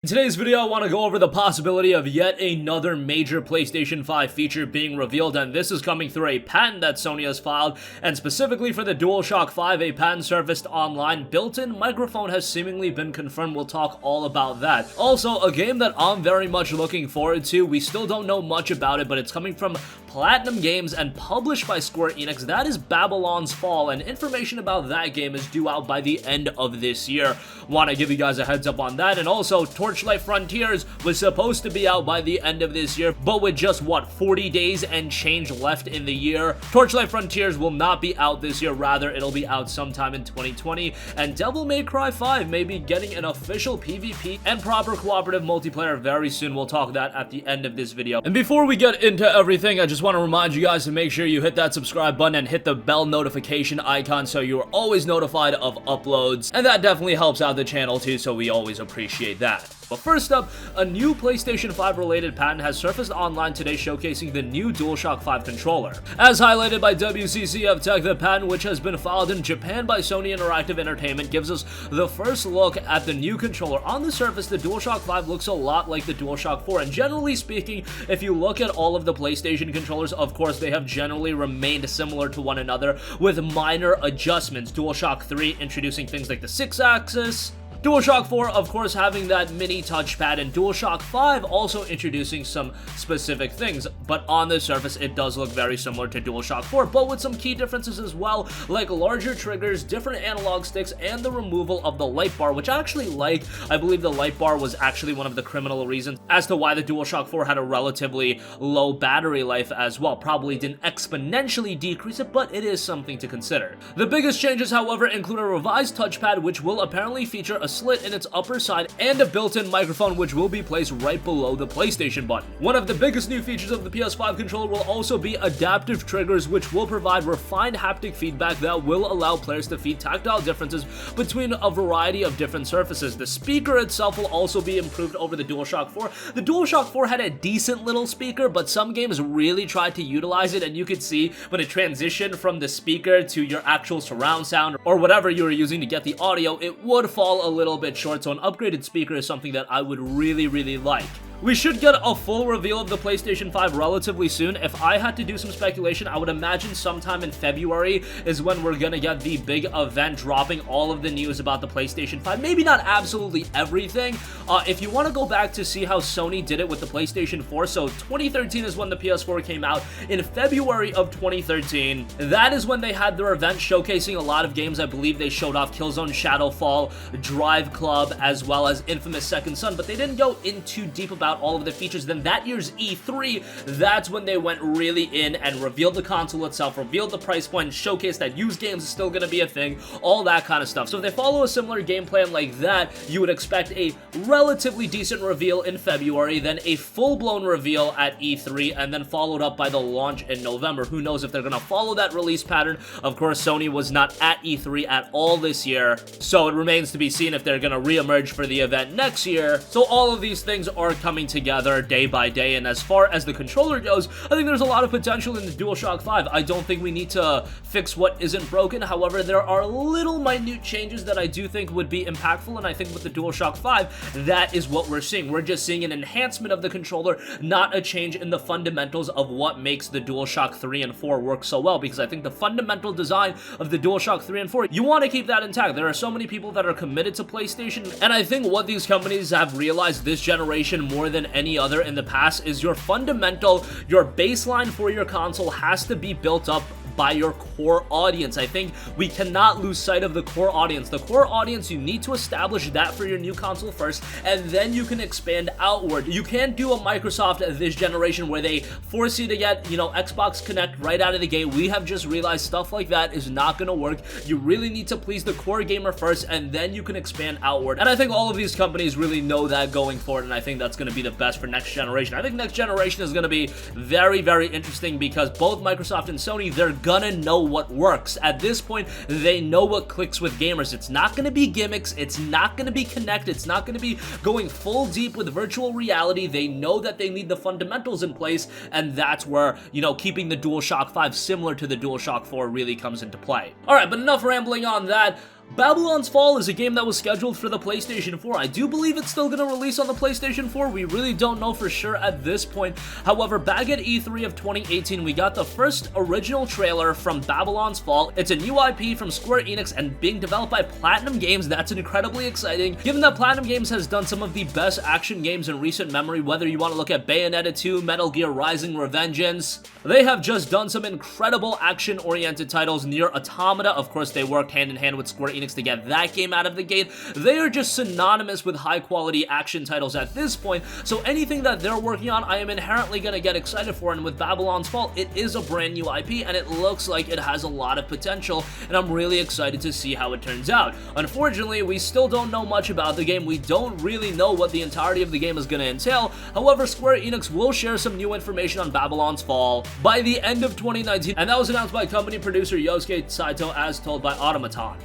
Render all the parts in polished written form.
In today's video, I want to go over the possibility of yet another major PlayStation 5 feature being revealed, and this is coming through a patent that Sony has filed, and specifically for the DualShock 5, a patent surfaced online. Built-in microphone has seemingly been confirmed. We'll talk all about that. Also, a game that I'm very much looking forward to. We still don't know much about it, but it's coming from Platinum Games and published by Square Enix. That is Babylon's Fall, and information about that game is due out by the end of this year. Want to give you guys a heads up on that, and also Torchlight Frontiers was supposed to be out by the end of this year, but with just, 40 days and change left in the year, Torchlight Frontiers will not be out this year. Rather, it'll be out sometime in 2020, and Devil May Cry 5 may be getting an official PvP and proper cooperative multiplayer very soon. We'll talk that at the end of this video. And before we get into everything, I just want to remind you guys to make sure you hit that subscribe button and hit the bell notification icon so you are always notified of uploads, and that definitely helps out the channel too, so we always appreciate that. But first up, a new PlayStation 5 related patent has surfaced online today showcasing the new DualShock 5 controller. As highlighted by WCCF Tech, the patent, which has been filed in Japan by Sony Interactive Entertainment, gives us the first look at the new controller. On the surface, the DualShock 5 looks a lot like the DualShock 4, and generally speaking, if you look at all of the PlayStation controllers, of course, they have generally remained similar to one another with minor adjustments. DualShock 3 introducing things like the 6-axis, DualShock 4, of course, having that mini touchpad, and DualShock 5 also introducing some specific things, but on the surface, it does look very similar to DualShock 4, but with some key differences as well, like larger triggers, different analog sticks, and the removal of the light bar, which I actually like. I believe the light bar was actually one of the criminal reasons as to why the DualShock 4 had a relatively low battery life as well. Probably didn't exponentially decrease it, but it is something to consider. The biggest changes, however, include a revised touchpad, which will apparently feature a slit in its upper side, and a built-in microphone which will be placed right below the PlayStation button. One of the biggest new features of the PS5 controller will also be adaptive triggers, which will provide refined haptic feedback that will allow players to feel tactile differences between a variety of different surfaces. The speaker itself will also be improved over the DualShock 4. The DualShock 4 had a decent little speaker, but some games really tried to utilize it, and you could see when it transitioned from the speaker to your actual surround sound or whatever you were using to get the audio, it would fall a little bit short, so an upgraded speaker is something that I would really like. We should get a full reveal of the PlayStation 5 relatively soon. If I had to do some speculation, I would imagine sometime in February is when we're gonna get the big event dropping all of the news about the PlayStation 5. Maybe not absolutely everything. If you want to go back to see how Sony did it with the PlayStation 4, so 2013 is when the PS4 came out. In February of 2013, that is when they had their event showcasing a lot of games. I believe they showed off Killzone Shadowfall, Drive Club, as well as Infamous Second Son, but they didn't go in too deep about all of the features. Then that year's E3, that's when they went really in and revealed the console itself, revealed the price point, showcased that used games is still going to be a thing, all that kind of stuff. So if they follow a similar game plan like that, you would expect a relatively decent reveal in February, then a full-blown reveal at E3, and then followed up by the launch in November. Who knows if they're going to follow that release pattern? Of course, Sony was not at E3 at all this year, so it remains to be seen if they're going to re-emerge for the event next year. So all of these things are coming together day by day, and as far as the controller goes, I think there's a lot of potential in the DualShock 5. I don't think we need to fix what isn't broken. However, there are little minute changes that I do think would be impactful, and I think with the DualShock 5, that is what we're seeing. We're just seeing an enhancement of the controller, not a change in the fundamentals of what makes the DualShock 3 and 4 work so well, because I think the fundamental design of the DualShock 3 and 4, you want to keep that intact. There are so many people that are committed to PlayStation, and I think what these companies have realized this generation more than any other in the past is your baseline for your console has to be built up by your core audience. I think we cannot lose sight of the core audience. The core audience, you need to establish that for your new console first, and then you can expand outward. You can't do a Microsoft this generation where they force you to get, Xbox Connect right out of the gate. We have just realized stuff like that is not going to work. You really need to please the core gamer first, and then you can expand outward. And I think all of these companies really know that going forward, and I think that's going to be the best for next generation. I think next generation is going to be very interesting because both Microsoft and Sony, they're gonna know what works. At this point, they know what clicks with gamers. It's not gonna be gimmicks, it's not gonna be Kinect, it's not gonna be going full deep with virtual reality. They know that they need the fundamentals in place, and that's where, keeping the DualShock 5 similar to the DualShock 4 really comes into play. Alright, but enough rambling on that. Babylon's Fall is a game that was scheduled for the PlayStation 4. I do believe it's still going to release on the PlayStation 4. We really don't know for sure at this point. However, back at E3 of 2018, we got the first original trailer from Babylon's Fall. It's a new IP from Square Enix and being developed by Platinum Games. That's incredibly exciting, given that Platinum Games has done some of the best action games in recent memory, whether you want to look at Bayonetta 2, Metal Gear Rising Revengeance. They have just done some incredible action-oriented titles. Near Automata, of course, they worked hand-in-hand with Square Enix to get that game out of the gate. They are just synonymous with high-quality action titles at this point, so anything that they're working on, I am inherently going to get excited for, and with Babylon's Fall, it is a brand new IP, and it looks like it has a lot of potential, and I'm really excited to see how it turns out. Unfortunately, we still don't know much about the game. We don't really know what the entirety of the game is going to entail. However, Square Enix will share some new information on Babylon's Fall by the end of 2019, and that was announced by company producer Yosuke Saito as told by Automaton.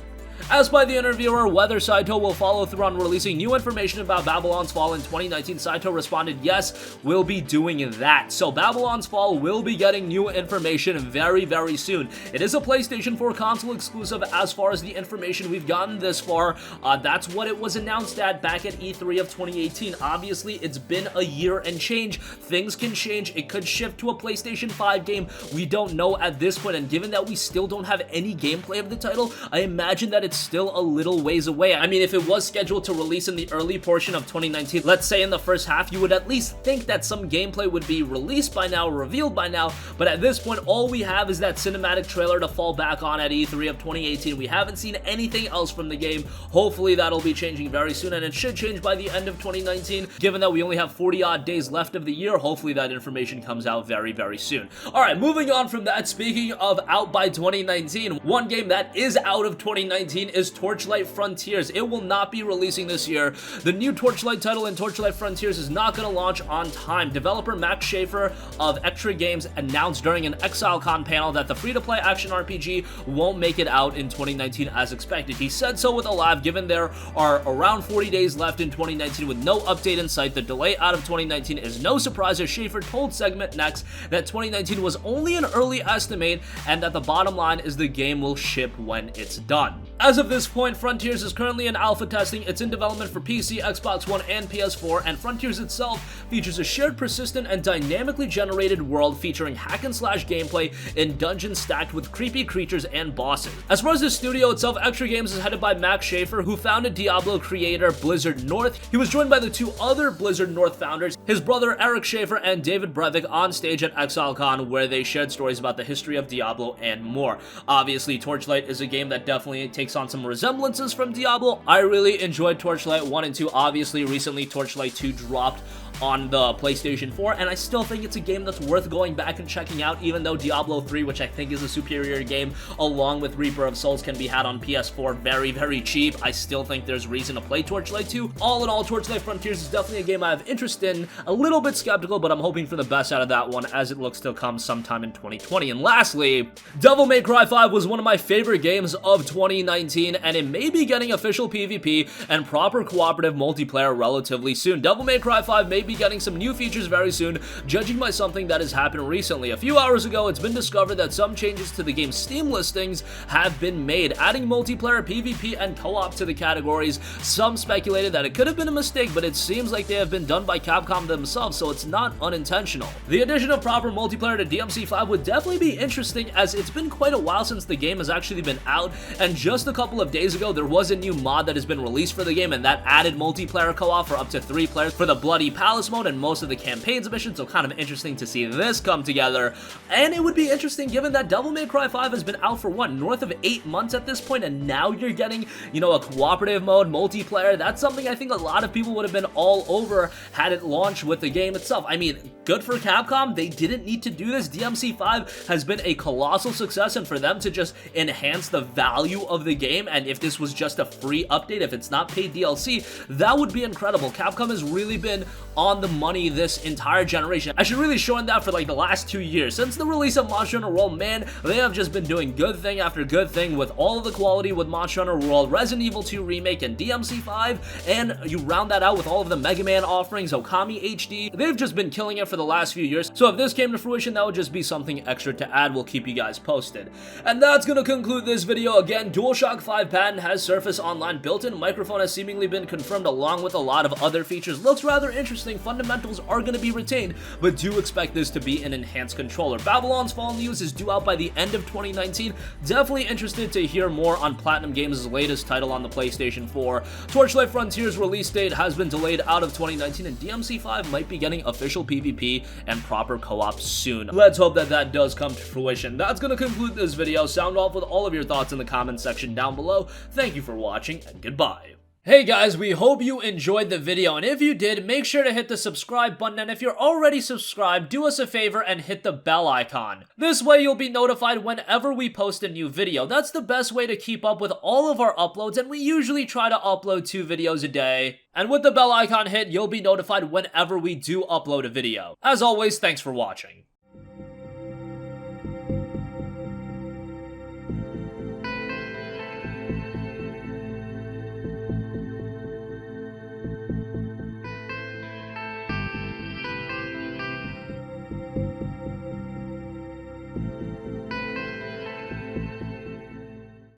Asked by the interviewer whether Saito will follow through on releasing new information about Babylon's Fall in 2019, Saito responded, "Yes, we'll be doing that." So Babylon's Fall will be getting new information very, very soon. It is a PlayStation 4 console exclusive as far as the information we've gotten this far. That's what it was announced at back at E3 of 2018. Obviously, it's been a year and change. Things can change. It could shift to a PlayStation 5 game. We don't know at this point, and given that we still don't have any gameplay of the title, I imagine that it's still a little ways away. I mean, if it was scheduled to release in the early portion of 2019, let's say in the first half, you would at least think that some gameplay would be released by now, revealed by now, but at this point, all we have is that cinematic trailer to fall back on at E3 of 2018. We haven't seen anything else from the game. Hopefully, that'll be changing very soon, and it should change by the end of 2019, given that we only have 40-odd days left of the year. Hopefully, that information comes out very, very soon. Alright, moving on from that, speaking of out by 2019, one game that is out of 2019 is Torchlight Frontiers. It will not be releasing this year. The new Torchlight title in Torchlight Frontiers is not going to launch on time. Developer Max Schaefer of Extra Games announced during an ExileCon panel that the free-to-play action RPG won't make it out in 2019 as expected. He said so with a laugh, given there are around 40 days left in 2019 with no update in sight. The delay out of 2019 is no surprise, as Schaefer told Segment Next that 2019 was only an early estimate and that the bottom line is the game will ship when it's done. As of this point, Frontiers is currently in alpha testing. It's in development for PC, Xbox One, and PS4, and Frontiers itself features a shared, persistent, and dynamically generated world featuring hack-and-slash gameplay in dungeons stacked with creepy creatures and bosses. As far as the studio itself, Extra Games is headed by Max Schaefer, who founded Diablo creator Blizzard North. He was joined by the two other Blizzard North founders, his brother Eric Schaefer and David Brevik, on stage at ExileCon, where they shared stories about the history of Diablo and more. Obviously, Torchlight is a game that definitely takes on some resemblances from Diablo. I really enjoyed Torchlight 1 and 2. Obviously, recently Torchlight 2 dropped on the PlayStation 4, and I still think it's a game that's worth going back and checking out, even though Diablo 3, which I think is a superior game, along with Reaper of Souls, can be had on PS4 very, very cheap. I still think there's reason to play Torchlight 2. All in all, Torchlight Frontiers is definitely a game I have interest in. A little bit skeptical, but I'm hoping for the best out of that one, as it looks to come sometime in 2020. And lastly, Devil May Cry 5 was one of my favorite games of 2019, and it may be getting official PvP and proper cooperative multiplayer relatively soon. Devil May Cry 5 may be getting some new features very soon, judging by something that has happened recently. A few hours ago, it's been discovered that some changes to the game's Steam listings have been made, adding multiplayer, PvP, and co-op to the categories. Some speculated that it could have been a mistake, but it seems like they have been done by Capcom themselves, so it's not unintentional. The addition of proper multiplayer to DMC5 would definitely be interesting, as it's been quite a while since the game has actually been out, and just a couple of days ago, there was a new mod that has been released for the game, and that added multiplayer co-op for up to 3 players for the Bloody Palace mode and most of the campaign's missions, so kind of interesting to see this come together. And it would be interesting given that Devil May Cry 5 has been out for what, north of 8 months at this point, and now you're getting, you know, a cooperative mode, multiplayer. That's something I think a lot of people would have been all over had it launched with the game itself. I mean, good for Capcom. They didn't need to do this. DMC5 has been a colossal success, and for them to just enhance the value of the game, and if this was just a free update, if it's not paid DLC, that would be incredible. Capcom has really been on the money this entire generation. I should really show that for like the last 2 years. Since the release of Monster Hunter World, man, they have just been doing good thing after good thing with all of the quality with Monster Hunter World, Resident Evil 2 Remake, and DMC5, and you round that out with all of the Mega Man offerings, Okami HD. They've just been killing it for the last few years, so if this came to fruition, that would just be something extra to add. We'll keep you guys posted. And that's gonna conclude this video. Again, DualShock DualShock 5 patent has Surface Online built-in microphone has seemingly been confirmed along with a lot of other features. Looks rather interesting, fundamentals are going to be retained, but do expect this to be an enhanced controller. Babylon's Fall news is due out by the end of 2019. Definitely interested to hear more on Platinum Games' latest title on the PlayStation 4. Torchlight Frontier's release date has been delayed out of 2019, and DMC5 might be getting official PvP and proper co-op soon. Let's hope that that does come to fruition. That's going to conclude this video. Sound off with all of your thoughts in the comments section down below. Thank you for watching, and goodbye. Hey guys, we hope you enjoyed the video, and if you did, make sure to hit the subscribe button, and if you're already subscribed, do us a favor and hit the bell icon. This way you'll be notified whenever we post a new video. That's the best way to keep up with all of our uploads, and we usually try to upload 2 videos a day. And with the bell icon hit, you'll be notified whenever we do upload a video. As always, thanks for watching.